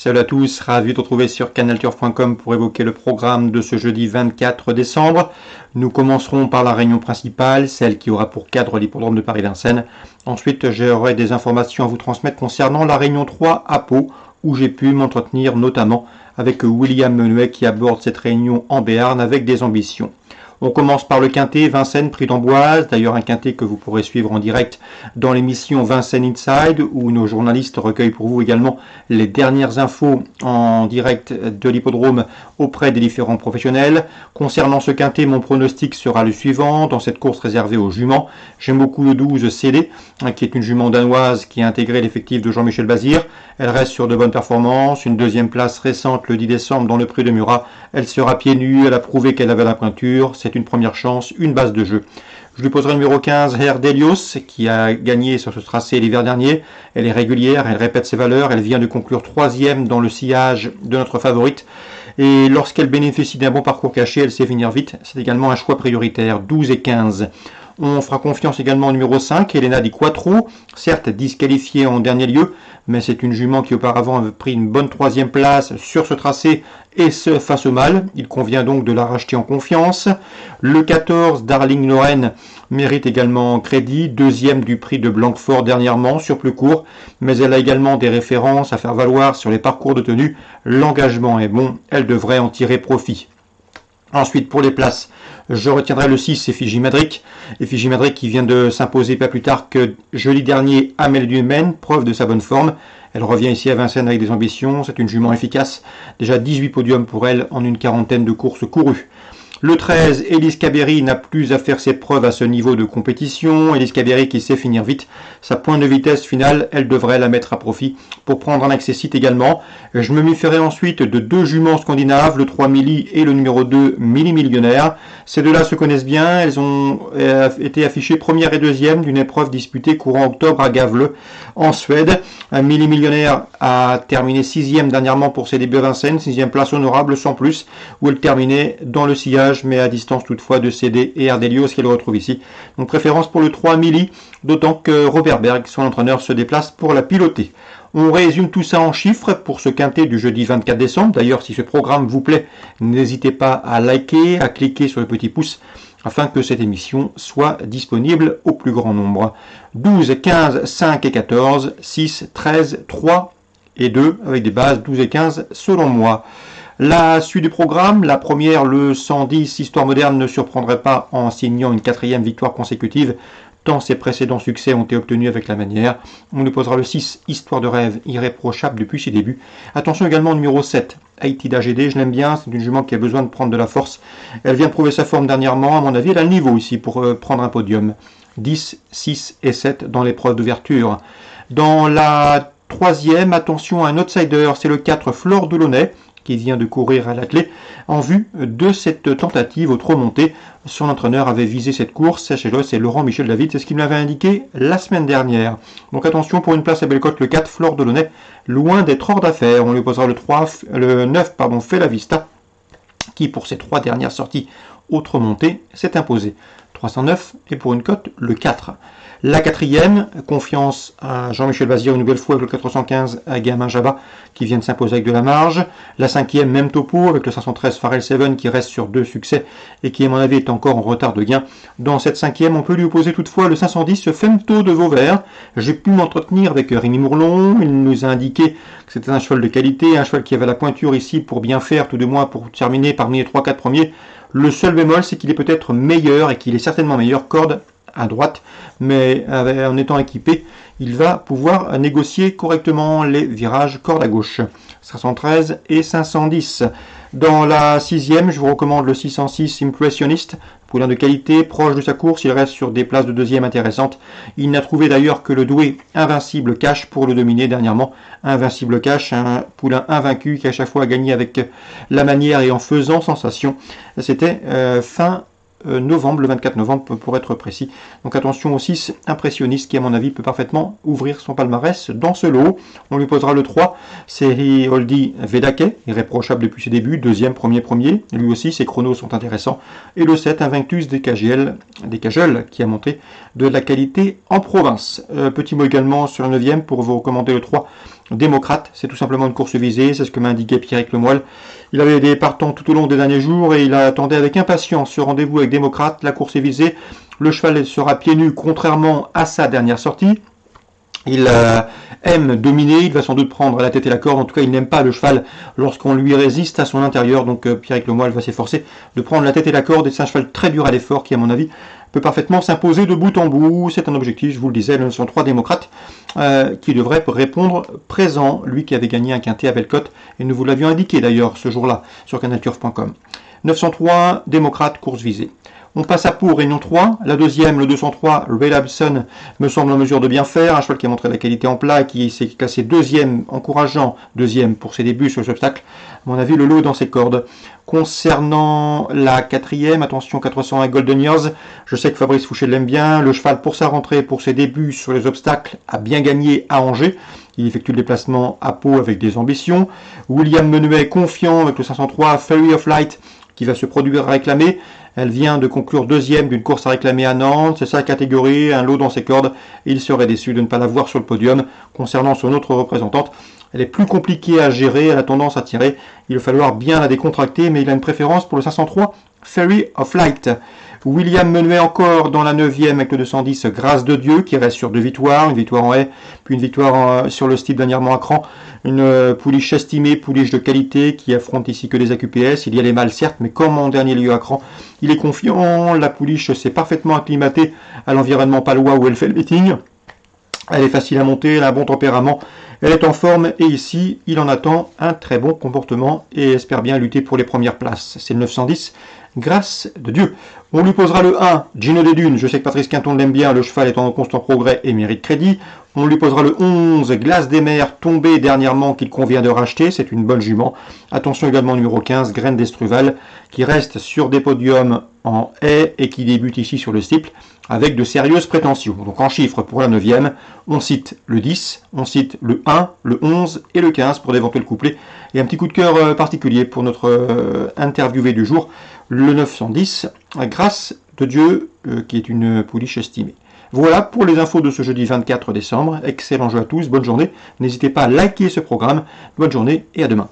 Salut à tous, ravi de vous retrouver sur canalturf.com pour évoquer le programme de ce jeudi 24 décembre. Nous commencerons par la réunion principale, celle qui aura pour cadre l'hippodrome de Paris-Vincennes. Ensuite, j'aurai des informations à vous transmettre concernant la réunion 3 à Pau, où j'ai pu m'entretenir notamment avec William Menuet qui aborde cette réunion en Béarn avec des ambitions. On commence par le quintet Vincennes Prix d'Amboise, d'ailleurs un quintet que vous pourrez suivre en direct dans l'émission Vincennes Inside, où nos journalistes recueillent pour vous également les dernières infos en direct de l'hippodrome auprès des différents professionnels. Concernant ce quintet, mon pronostic sera le suivant, dans cette course réservée aux juments. J'aime beaucoup le 12 CD, qui est une jument danoise qui a intégré l'effectif de Jean-Michel Bazir. Elle reste sur de bonnes performances, une deuxième place récente le 10 décembre dans le Prix de Murat. Elle sera pieds nus, elle a prouvé qu'elle avait la pointure, c'est une première chance, une base de jeu. Je lui poserai le numéro 15, Herdelios, qui a gagné sur ce tracé l'hiver dernier. Elle est régulière, elle répète ses valeurs, elle vient de conclure 3e dans le sillage de notre favorite. Et lorsqu'elle bénéficie d'un bon parcours caché, elle sait finir vite. C'est également un choix prioritaire, 12 et 15. On fera confiance également au numéro 5, Elena Di Quattro, certes disqualifiée en dernier lieu, mais c'est une jument qui auparavant avait pris une bonne 3e place sur ce tracé et ce face au mal. Il convient donc de la racheter en confiance. Le 14, Darling Lorraine, mérite également crédit, 2e du prix de Blanquefort dernièrement sur plus court, mais elle a également des références à faire valoir sur les parcours de tenue. L'engagement est bon, elle devrait en tirer profit. Ensuite, pour les places, je retiendrai le 6, Effigie Madric. Effigie Madric qui vient de s'imposer pas plus tard que jeudi dernier à Meldumen, preuve de sa bonne forme. Elle revient ici à Vincennes avec des ambitions, c'est une jument efficace. Déjà 18 podiums pour elle en une quarantaine de courses courues. Le 13, Elise Caberi n'a plus à faire ses preuves à ce niveau de compétition. Elise Caberi qui sait finir vite. Sa pointe de vitesse finale, elle devrait la mettre à profit pour prendre un accessite également. Je me méfierai ensuite de 2 juments scandinaves, le 3 Milli et le numéro 2 Milli Millionnaire. Ces deux-là se connaissent bien. Elles ont été affichées première et deuxième d'une épreuve disputée courant octobre à Gavle en Suède. Milli Millionnaire a terminé 6e dernièrement pour ses débuts à Vincennes, 6e place honorable sans plus, où elle terminait dans le sillage, mais à distance toutefois de CD et Ardelios qu'elle retrouve ici. Donc préférence pour le 3 Milli, d'autant que Robert Berg, son entraîneur, se déplace pour la piloter. On résume tout ça en chiffres pour ce quintet du jeudi 24 décembre. D'ailleurs, si ce programme vous plaît, n'hésitez pas à liker, à cliquer sur le petit pouce afin que cette émission soit disponible au plus grand nombre. 12, 15, 5 et 14, 6, 13, 3 et 2 avec des bases 12 et 15 selon moi. La suite du programme, la première, le 110, Histoire moderne, ne surprendrait pas en signant une 4e victoire consécutive, tant ses précédents succès ont été obtenus avec la manière. On nous posera le 6, Histoire de rêve, irréprochable depuis ses débuts. Attention également au numéro 7, Aitida GD, je l'aime bien, c'est une jument qui a besoin de prendre de la force. Elle vient de prouver sa forme dernièrement, à mon avis, elle a le niveau ici pour prendre un podium. 10, 6 et 7 dans l'épreuve d'ouverture. Dans la 3e, attention à un outsider, c'est le 4, Flore Delaunay, qui vient de courir à l'attelé. En vue de cette tentative au trot monté, son entraîneur avait visé cette course, sachez-le, c'est Laurent Michel David, c'est ce qu'il m'avait indiqué la semaine dernière. Donc attention pour une place à Bellecote, le 4, Flore Delaunay, loin d'être hors d'affaire. On lui posera le 9, Fela Vista, qui pour ses 3 dernières sorties au trot monté s'est imposé. 309 et pour une cote, le 4. La 4e, confiance à Jean-Michel Bazir une nouvelle fois avec le 415 à Gamin Jabba qui vient de s'imposer avec de la marge. La 5e, même topo avec le 513 Pharrell Seven qui reste sur 2 succès et qui à mon avis est encore en retard de gain. Dans cette 5e, on peut lui opposer toutefois le 510 Femto de Vauvert. J'ai pu m'entretenir avec Rémi Mourlon, il nous a indiqué que c'était un cheval de qualité, un cheval qui avait la pointure ici pour bien faire, tout de moins pour terminer parmi les 3-4 premiers. Le seul bémol, c'est qu'il est peut-être meilleur et qu'il est certainement meilleur corde à droite, mais en étant équipé, il va pouvoir négocier correctement les virages corde à gauche. 513 et 510. Dans la 6e, je vous recommande le 606 Impressionniste, poulain de qualité, proche de sa course, il reste sur des places de 2e intéressantes. Il n'a trouvé d'ailleurs que le doué Invincible Cash pour le dominer dernièrement. Invincible Cash, un poulain invaincu qui à chaque fois a gagné avec la manière et en faisant sensation. C'était fin novembre, le 24 novembre pour être précis. Donc attention au 6 Impressionniste qui à mon avis peut parfaitement ouvrir son palmarès dans ce lot. On lui posera le 3 série Oldie Vedake, irréprochable depuis ses débuts, 2e, premier, lui aussi ses chronos sont intéressants. Et le 7 Invictus des Cageul qui a montré de la qualité en province. Petit mot également sur la 9e pour vous recommander le 3 Démocrate. C'est tout simplement une course visée, c'est ce que m'a indiqué Pierrick Lemoyle. Il avait des partants tout au long des derniers jours et il attendait avec impatience ce rendez-vous avec Démocrate. La course est visée, le cheval sera pieds nus contrairement à sa dernière sortie. Il aime dominer, il va sans doute prendre la tête et la corde, en tout cas il n'aime pas le cheval lorsqu'on lui résiste à son intérieur, donc Pierrick Lemoyle va s'efforcer de prendre la tête et la corde, et c'est un cheval très dur à l'effort qui à mon avis peut parfaitement s'imposer de bout en bout. C'est un objectif, je vous le disais, le 903 Démocrate qui devrait répondre présent, lui qui avait gagné un quintet à Bellecote, et nous vous l'avions indiqué d'ailleurs ce jour-là sur canalturf.com. 903 Démocrate, course visée. On passe à Pau, Réunion 3. La deuxième, le 203, Ray Labson, me semble en mesure de bien faire. Un cheval qui a montré la qualité en plat et qui s'est classé deuxième, encourageant deuxième pour ses débuts sur les obstacles. À mon avis, le lot est dans ses cordes. Concernant la quatrième, attention, 401 Golden Years. Je sais que Fabrice Fouché l'aime bien. Le cheval, pour sa rentrée, pour ses débuts sur les obstacles, a bien gagné à Angers. Il effectue le déplacement à Pau avec des ambitions. William Menuet, confiant avec le 503 Fairy of Light, qui va se produire à réclamer. Elle vient de conclure deuxième d'une course à réclamer à Nantes. C'est sa catégorie, un lot dans ses cordes. Il serait déçu de ne pas la voir sur le podium. Concernant son autre représentante, elle est plus compliquée à gérer, elle a tendance à tirer. Il va falloir bien la décontracter, mais il a une préférence pour le 503 Fairy of Light. William Menuet encore dans la 9e avec le 210 Grâce de Dieu qui reste sur 2 victoires, une victoire en haie, puis une victoire sur le style dernièrement à Cran. Une pouliche estimée, pouliche de qualité qui affronte ici que des AQPS. Il y a les mâles certes, mais comme en dernier lieu à Cran, il est confiant. La pouliche s'est parfaitement acclimatée à l'environnement palois où elle fait le meeting. Elle est facile à monter, elle a un bon tempérament, elle est en forme et ici, il en attend un très bon comportement et espère bien lutter pour les premières places. C'est le 910, Grâce de Dieu. On lui posera le 1, Gino des Dunes. Je sais que Patrice Quinton l'aime bien, le cheval est en constant progrès et mérite crédit. On lui posera le 11, Glace des Mers, tombé dernièrement qu'il convient de racheter. C'est une bonne jument. Attention également numéro 15, Graine d'Estruval, qui reste sur des podiums en haie et qui débute ici sur le steeple avec de sérieuses prétentions. Donc en chiffres pour la 9e, on cite le 10, on cite le 1, le 11 et le 15 pour d'éventuels couplets. Et un petit coup de cœur particulier pour notre interviewé du jour, le 910, Grâce de Dieu, qui est une pouliche estimée. Voilà pour les infos de ce jeudi 24 décembre. Excellent jeu à tous, bonne journée. N'hésitez pas à liker ce programme. Bonne journée et à demain.